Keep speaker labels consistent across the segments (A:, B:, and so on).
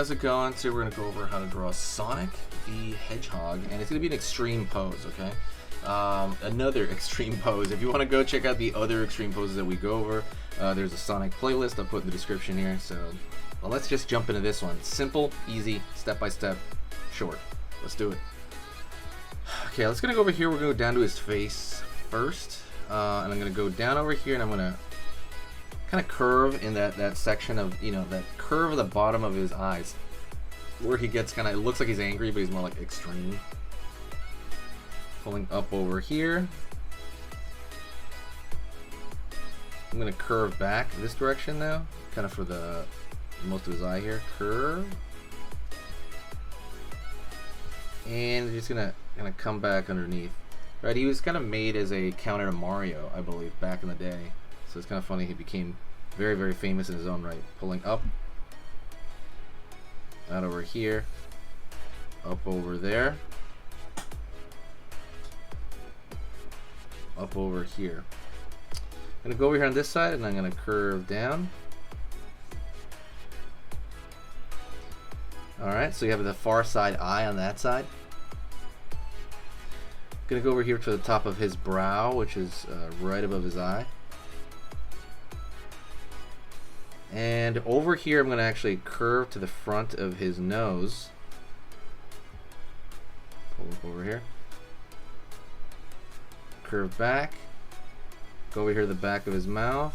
A: how's it going? Today we're going to go over how to draw Sonic the Hedgehog, and it's going to be an extreme pose, okay? Another extreme pose. If you want to go check out the other extreme poses that we go over, there's a Sonic playlist I'll put in the description here. So, well, let's just jump into this one. Simple, easy, step-by-step, short. Let's do it. Okay, let's gonna go over here. We're gonna go down to his face first, and I'm gonna go down over here, and I'm gonna kind of curve in that section of, you know, that curve of the bottom of his eyes, where he gets kind of, it looks like he's angry, but he's more like extreme. Pulling up over here. I'm gonna curve back this direction now, kind of for the most of his eye here. Curve. And just gonna come back underneath. Right, he was kind of made as a counter to Mario, I believe, back in the day. So it's kind of funny he became very, very famous in his own right. Pulling up, out over here, up over there, up over here. I'm gonna go over here on this side, and I'm gonna curve down. All right, so you have the far side eye on that side. Gonna go over here to the top of his brow, which is right above his eye. And over here, I'm gonna actually curve to the front of his nose. Pull up over here. Curve back. Go over here to the back of his mouth.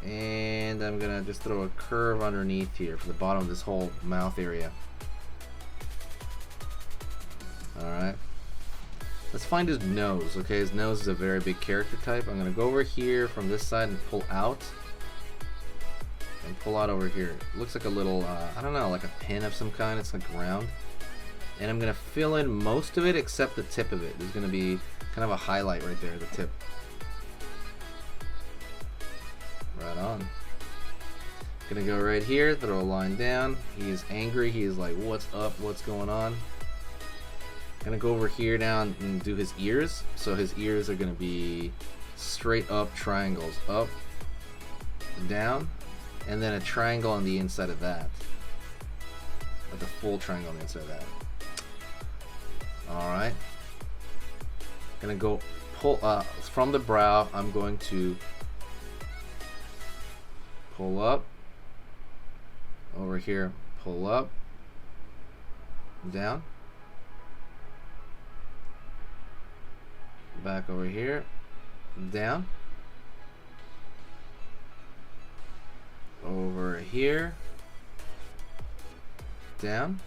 A: And I'm gonna just throw a curve underneath here for the bottom of this whole mouth area. Alright. Let's find his nose, okay? His nose is a very big character type. I'm gonna go over here from this side and pull out. And pull out over here. It looks like a little, I don't know, like a pin of some kind. It's like round. And I'm gonna fill in most of it except the tip of it. There's gonna be kind of a highlight right there, the tip. Right on. Gonna go right here, throw a line down. He is angry. He is like, what's up? What's going on? Gonna go over here now and do his ears. So his ears are gonna be straight up triangles. Up, down, and then a triangle on the inside of that. Like a full triangle on the inside of that. Alright. Gonna go pull from the brow. I'm going to pull up. Over here, pull up. Down. Back over here, down, over here, down,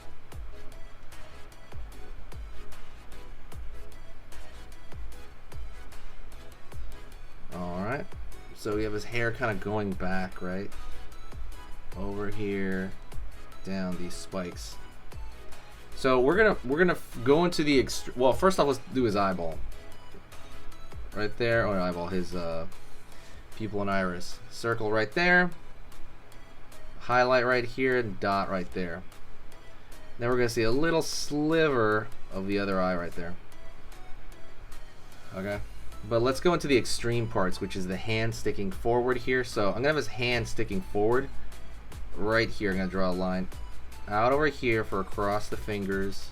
A: alright, so we have his hair kind of going back, right, over here, down these spikes. So we're gonna go into the well, first off, let's do his eyeball. Right there, or eyeball, his pupil and iris. Circle right there. Highlight right here, and dot right there. Now we're going to see a little sliver of the other eye right there. Okay. But let's go into the extreme parts, which is the hand sticking forward here. So I'm going to have his hand sticking forward. Right here, I'm going to draw a line out over here for across the fingers.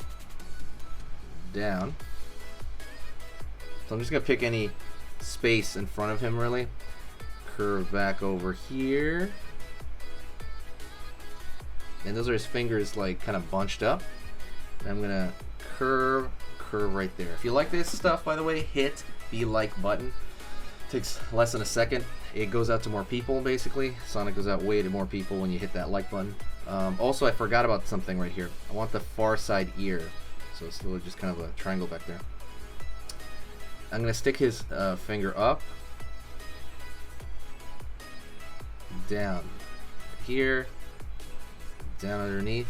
A: Down. So I'm just going to pick any space in front of him, really. Curve back over here. And those are his fingers, like, kind of bunched up. And I'm going to curve right there. If you like this stuff, by the way, hit the like button. It takes less than a second. It goes out to more people, basically. Sonic goes out way to more people when you hit that like button. Also, I forgot about something right here. I want the far side ear. So it's literally just kind of a triangle back there. I'm going to stick his finger up, down here, down underneath,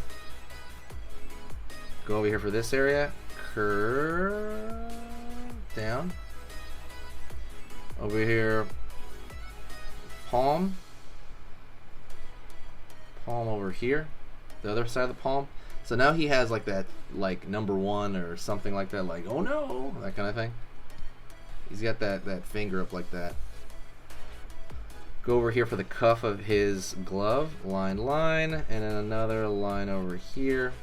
A: go over here for this area, curve down, over here, palm over here, the other side of the palm. So now he has like that, like number 1 or something like that, like, oh no, that kind of thing. He's got that finger up like that. Go over here for the cuff of his glove, line, line, and then another line over here.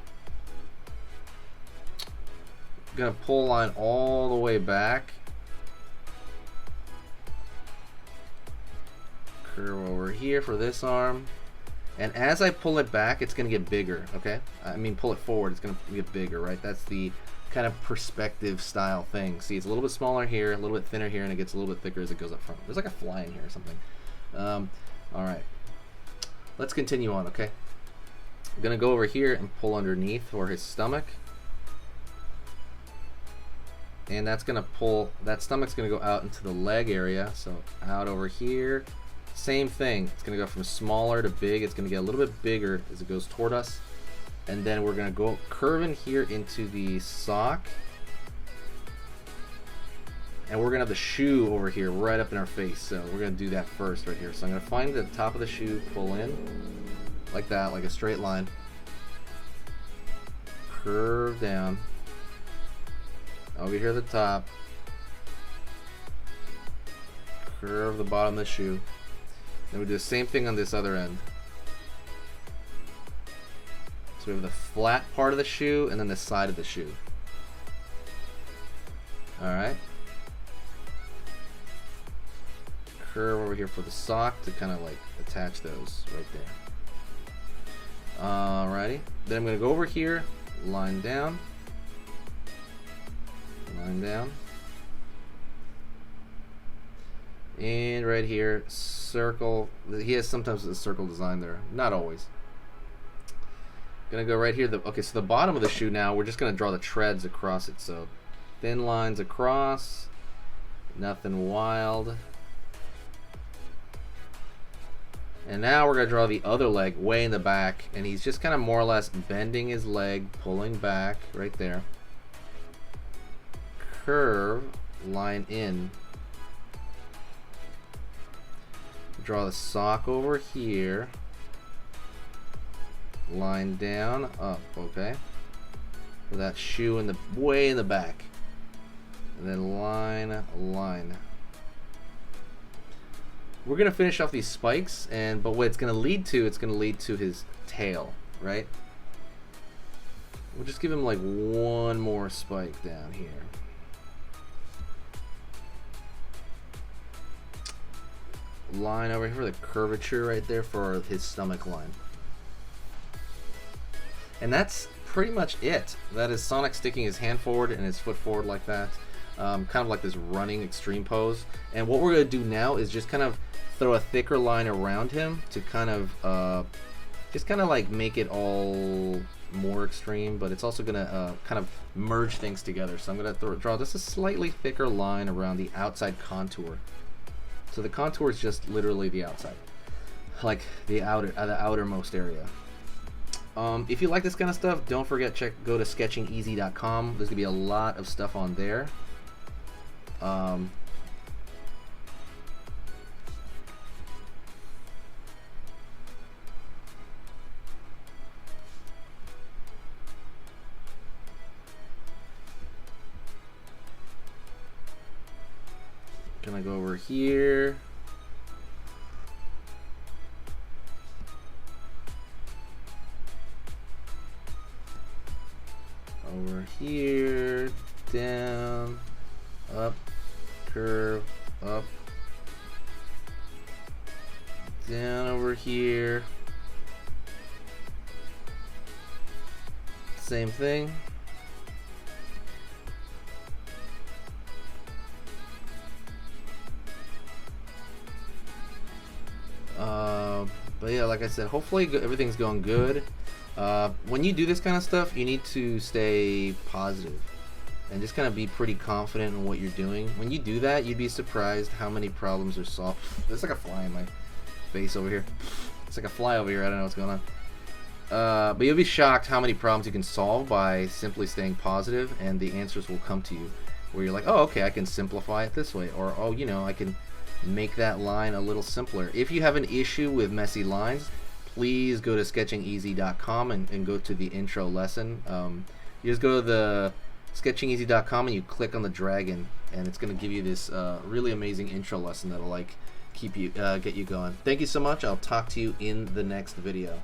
A: Gonna pull line all the way back. Curve over here for this arm. And as I pull it back, it's gonna get bigger, okay? I mean, pull it forward, it's gonna get bigger, right? That's the kind of perspective style thing. See, it's a little bit smaller here, a little bit thinner here, and it gets a little bit thicker as it goes up front. There's like a fly in here or something. All right, let's continue on, okay? I'm gonna go over here and pull underneath for his stomach. And that's gonna pull, that stomach's gonna go out into the leg area, so out over here. Same thing, it's gonna go from smaller to big. It's gonna get a little bit bigger as it goes toward us. And then we're gonna go curving here into the sock. And we're gonna have the shoe over here right up in our face. So we're gonna do that first right here. So I'm gonna find the top of the shoe, pull in, like that, like a straight line. Curve down. Over here at the top. Curve the bottom of the shoe. Then we do the same thing on this other end. So we have the flat part of the shoe and then the side of the shoe. Alright. Curve over here for the sock to kind of like attach those right there. Alrighty. Then I'm going to go over here, line down. Line down. And right here, circle. He has sometimes a circle design there. Not always. Gonna go right here. Okay, so the bottom of the shoe now, we're just gonna draw the treads across it. So thin lines across. Nothing wild. And now we're gonna draw the other leg way in the back. And he's just kind of more or less bending his leg, pulling back right there. Curve, line in. Draw the sock over here. Line down, up, okay? With that shoe in the way in the back. And then line, line. We're gonna finish off these spikes, but what it's gonna lead to his tail, right? We'll just give him like one more spike down here. Line over here for the curvature right there for his stomach line. And that's pretty much it. That is Sonic sticking his hand forward and his foot forward like that. Kind of like this running extreme pose. And what we're going to do now is just kind of throw a thicker line around him to kind of just kind of like make it all more extreme, but it's also going to kind of merge things together. So I'm going to draw just a slightly thicker line around the outside contour. So the contour is just literally the outside, like the outermost area. If you like this kind of stuff, don't forget go to sketchingeasy.com. There's gonna be a lot of stuff on there. Gonna go over here. Over here, down, up, curve, up, down over here. Same thing. But yeah, like I said, hopefully everything's going good. When you do this kind of stuff, you need to stay positive and just kind of be pretty confident in what you're doing. When you do that, you'd be surprised how many problems are solved. There's like a fly in my face over here. It's like a fly over here. I don't know what's going on. But you'll be shocked how many problems you can solve by simply staying positive, and the answers will come to you. Where you're like, oh, okay, I can simplify it this way, or oh, you know, I can make that line a little simpler. If you have an issue with messy lines, please go to sketchingeasy.com and go to the intro lesson. You just go to the sketchingeasy.com and you click on the dragon, and it's going to give you this really amazing intro lesson that'll like keep you get you going. Thank you so much. I'll talk to you in the next video.